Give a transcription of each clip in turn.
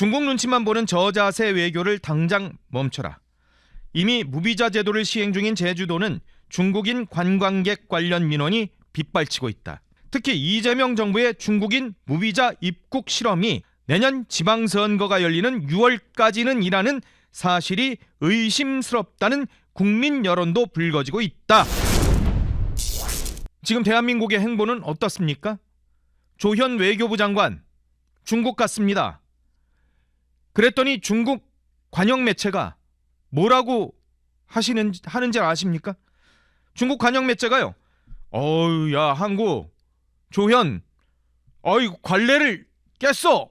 중국 눈치만 보는 저자세 외교를 당장 멈춰라. 이미 무비자 제도를 시행 중인 제주도는 중국인 관광객 관련 민원이 빗발치고 있다. 특히 이재명 정부의 중국인 무비자 입국 실험이 내년 지방선거가 열리는 6월까지는 이라는 사실이 의심스럽다는 국민 여론도 불거지고 있다. 지금 대한민국의 행보는 어떻습니까? 조현 외교부 장관 중국 갔습니다. 그랬더니 중국 관영 매체가 뭐라고 하는지 아십니까? 중국 관영 매체가요. 어우 야 한국 조현 관례를 깼어.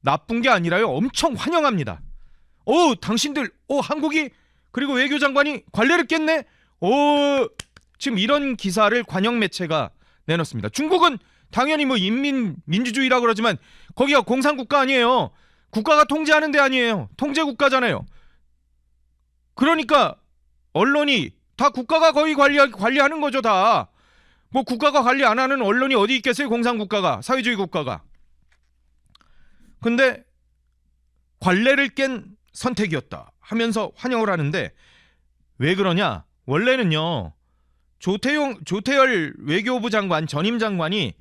나쁜 게 아니라요. 엄청 환영합니다. 당신들 한국이 그리고 외교장관이 관례를 깼네. 지금 이런 기사를 관영 매체가 내놓습니다. 중국은 당연히 민주주의라 그러지만 거기가 공산국가 아니에요. 국가가 통제하는 데 아니에요. 통제국가잖아요. 그러니까 언론이 다 국가가 거의 관리하는 거죠. 다. 뭐 국가가 관리 안 하는 언론이 어디 있겠어요. 공산국가가, 사회주의 국가가. 근데 관례를 깬 선택이었다 하면서 환영을 하는데 왜 그러냐? 원래는요. 조태열 외교부 장관, 전임 장관이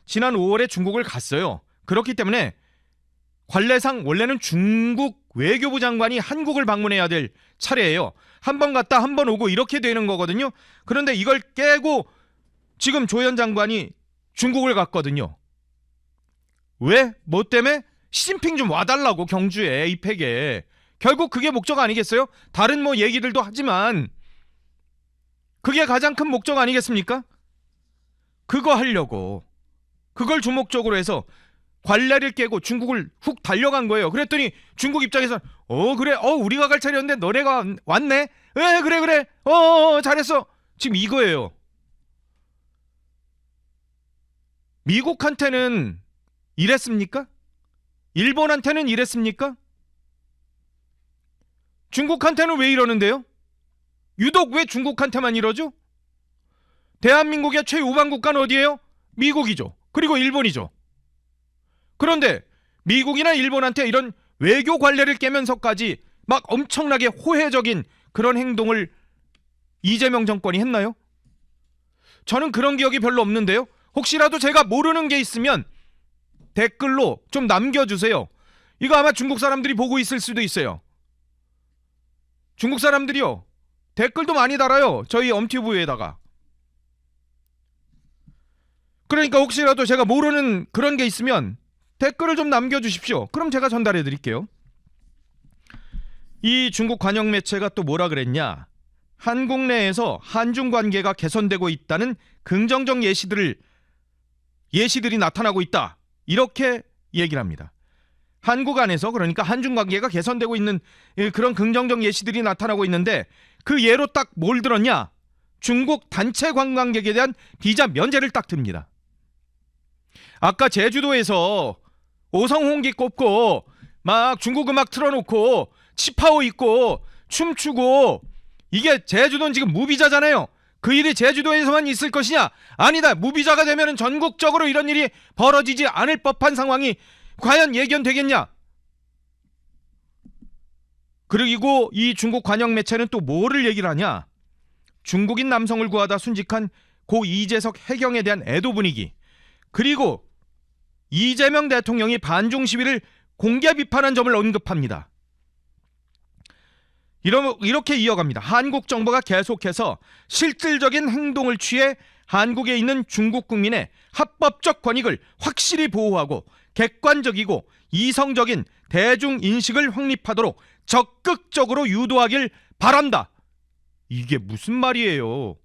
지난 5월에 중국을 갔어요. 그렇기 때문에 관례상 원래는 중국 외교부 장관이 한국을 방문해야 될 차례예요. 한 번 갔다 한 번 오고 이렇게 되는 거거든요. 그런데 이걸 깨고 지금 조현 장관이 중국을 갔거든요. 왜? 뭐 때문에? 시진핑 좀 와달라고 경주에 이펙에. 결국 그게 목적 아니겠어요? 다른 얘기들도 하지만 그게 가장 큰 목적 아니겠습니까? 그거 하려고 그걸 주목적으로 해서 관례를 깨고 중국을 훅 달려간 거예요. 그랬더니 중국 입장에서 그래 우리가 갈 차례였는데 너네가 왔네. 그래 잘했어. 지금 이거예요. 미국한테는 이랬습니까? 일본한테는 이랬습니까? 중국한테는 왜 이러는데요? 유독 왜 중국한테만 이러죠? 대한민국의 최우방 국가는 어디예요? 미국이죠. 그리고 일본이죠. 그런데 미국이나 일본한테 이런 외교 관례를 깨면서까지 막 엄청나게 호혜적인 그런 행동을 이재명 정권이 했나요? 저는 그런 기억이 별로 없는데요. 혹시라도 제가 모르는 게 있으면 댓글로 좀 남겨주세요. 이거 아마 중국 사람들이 보고 있을 수도 있어요. 중국 사람들이요. 댓글도 많이 달아요. 저희 엄튜브에다가. 그러니까 혹시라도 제가 모르는 그런 게 있으면 댓글을 좀 남겨주십시오. 그럼 제가 전달해 드릴게요. 이 중국 관영 매체가 또 뭐라 그랬냐? 한국 내에서 한중 관계가 개선되고 있다는 긍정적 예시들이 나타나고 있다. 이렇게 얘기를 합니다. 한국 안에서 그러니까 한중 관계가 개선되고 있는 그런 긍정적 예시들이 나타나고 있는데 그 예로 딱 뭘 들었냐? 중국 단체 관광객에 대한 비자 면제를 딱 듭니다. 아까 제주도에서 오성홍기 꼽고 막 중국 음악 틀어놓고 치파오 입고 춤추고 이게 제주도는 지금 무비자잖아요. 그 일이 제주도에서만 있을 것이냐? 아니다. 무비자가 되면 전국적으로 이런 일이 벌어지지 않을 법한 상황이 과연 예견되겠냐? 그리고 이 중국 관영 매체는 또 뭐를 얘기를 하냐? 중국인 남성을 구하다 순직한 고 이재석 해경에 대한 애도 분위기, 그리고 이재명 대통령이 반중 시위를 공개 비판한 점을 언급합니다. 이렇게 이어갑니다. 한국 정부가 계속해서 실질적인 행동을 취해 한국에 있는 중국 국민의 합법적 권익을 확실히 보호하고 객관적이고 이성적인 대중인식을 확립하도록 적극적으로 유도하길 바란다. 이게 무슨 말이에요?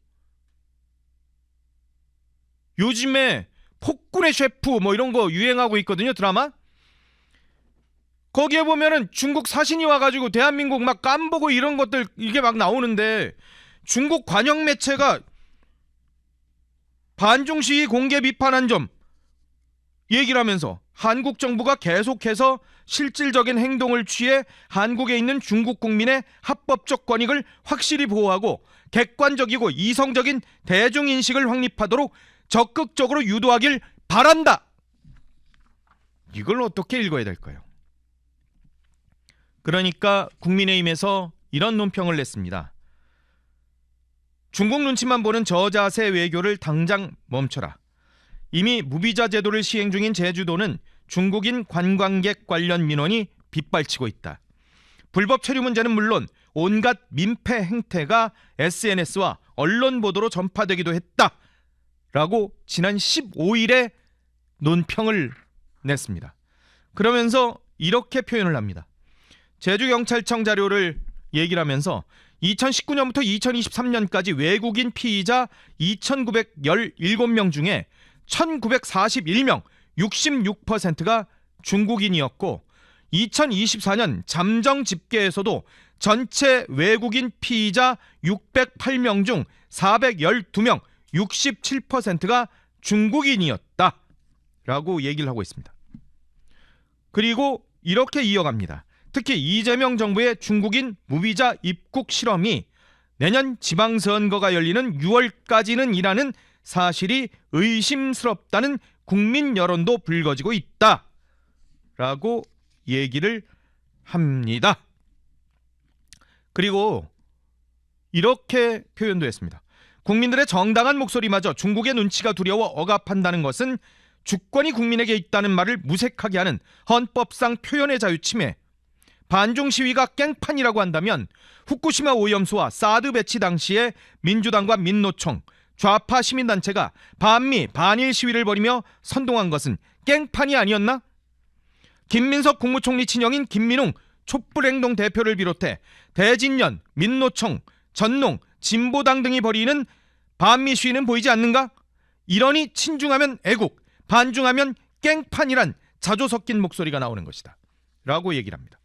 요즘에 폭군의 셰프 이런 거 유행하고 있거든요, 드라마. 거기에 보면은 중국 사신이 와가지고 대한민국 막 깜보고 이런 것들 이게 막 나오는데 중국 관영 매체가 반중 시위 공개 비판한 점 얘기를 하면서 한국 정부가 계속해서 실질적인 행동을 취해 한국에 있는 중국 국민의 합법적 권익을 확실히 보호하고 객관적이고 이성적인 대중인식을 확립하도록 적극적으로 유도하길 바란다. 이걸 어떻게 읽어야 될까요? 그러니까 국민의힘에서 이런 논평을 냈습니다. 중국 눈치만 보는 저자세 외교를 당장 멈춰라. 이미 무비자 제도를 시행 중인 제주도는 중국인 관광객 관련 민원이 빗발치고 있다. 불법 체류 문제는 물론 온갖 민폐 행태가 SNS와 언론 보도로 전파되기도 했다라고 지난 15일에 논평을 냈습니다. 그러면서 이렇게 표현을 합니다. 제주경찰청 자료를 얘기를 하면서 2019년부터 2023년까지 외국인 피의자 2,917명 중에 1,941명, 66%가 중국인이었고 2024년 잠정 집계에서도 전체 외국인 피의자 608명 중 412명, 67%가 중국인이었다라고 얘기를 하고 있습니다. 그리고 이렇게 이어갑니다. 특히 이재명 정부의 중국인 무비자 입국 실험이 내년 지방선거가 열리는 6월까지는 이라는 사실이 의심스럽다는 국민 여론도 불거지고 있다라고 얘기를 합니다. 그리고 이렇게 표현도 했습니다. 국민들의 정당한 목소리마저 중국의 눈치가 두려워 억압한다는 것은 주권이 국민에게 있다는 말을 무색하게 하는 헌법상 표현의 자유 침해. 반중 시위가 깽판이라고 한다면 후쿠시마 오염수와 사드 배치 당시에 민주당과 민노총, 좌파 시민단체가 반미, 반일 시위를 벌이며 선동한 것은 깽판이 아니었나? 김민석 국무총리 친형인 김민웅 촛불행동 대표를 비롯해 대진년, 민노총, 전농, 진보당 등이 벌이는 반미 시위는 보이지 않는가? 이러니 친중하면 애국, 반중하면 깽판이란 자조 섞인 목소리가 나오는 것이다 라고 얘기를 합니다.